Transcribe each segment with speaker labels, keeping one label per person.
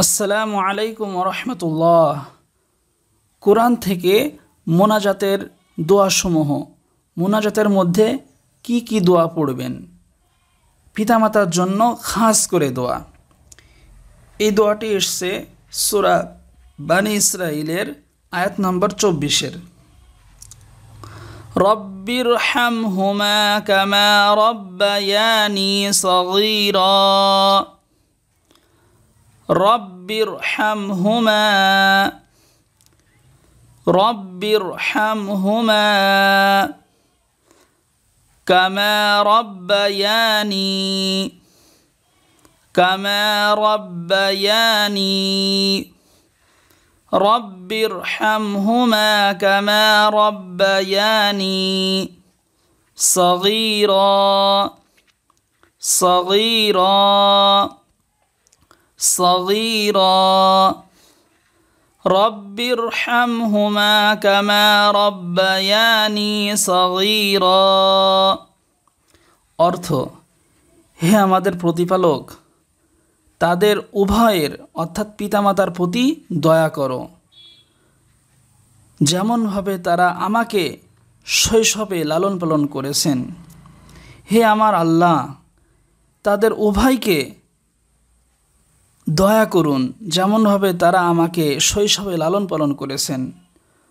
Speaker 1: আসসালামু আলাইকুম রহমতুল্লাহ। কোরআন থেকে মোনাজাতের দোয়াসমূহ। মোনাজাতের মধ্যে কি কি দোয়া পড়বেন? পিতামাতার জন্য খাস করে দোয়া। এই দোয়াটি এসছে সূরা বানি ইসরাইলের আয়াত নম্বর 24-এর। রব্বিরহামহুমা কামা রব্বায়ানি সগীরা। রব্বিরহামহুমা কামা রব্বায়ানি রব্বিরহামহুমা কামা রব্বায়ানি সগীরা রব্বিরহামহুমা কামা রব্বায়ানি সগীরা। অর্থ: হে আমাদের প্রতিপালক, তাদের উভয়ের অর্থাৎ পিতামাতার প্রতি দয়া করো, যেমনভাবে তারা আমাকে শৈশবে লালন পালন করেছেন। হে আমার আল্লাহ, তাদের উভয়কে দয়া করুন, যেমনভাবে তারা আমাকে শৈশবে লালন পালন করেছেন।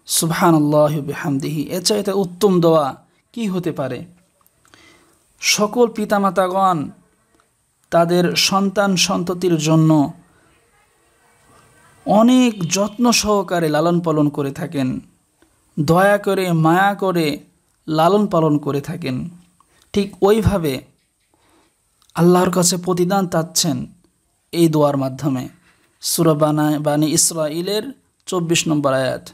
Speaker 1: সুবহানাল্লাহি ওয়া বিহামদিহি। এর চাইতে উত্তম দোয়া কি হতে পারে? সকল পিতামাতাগণ তাদের সন্তান সন্ততির জন্য অনেক যত্ন সহকারে লালন পালন করে থাকেন, দয়া করে মায়া করে লালন পালন করে থাকেন। ঠিক ওইভাবে আল্লাহর কাছে প্রতিদান চাচ্ছেন এই দোয়ার মাধ্যমে। সূরা বানি ইসরাইলের 24 নম্বর আয়াত।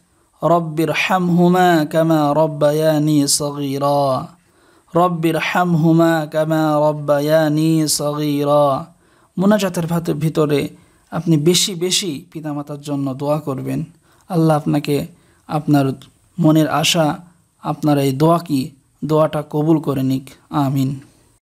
Speaker 1: রব্বিরহামহুমা কামা রব্বায়ানি সগীরা। রব্বিরহামহুমা কামা রব্বায়ানি সগীরা। মুনাজাতের ভিতরে আপনি বেশি বেশি পিতামাতার জন্য দোয়া করবেন। আল্লাহ আপনাকে আপনার মনের আশা, আপনার এই দোয়াটা কবুল করে নিক। আমিন।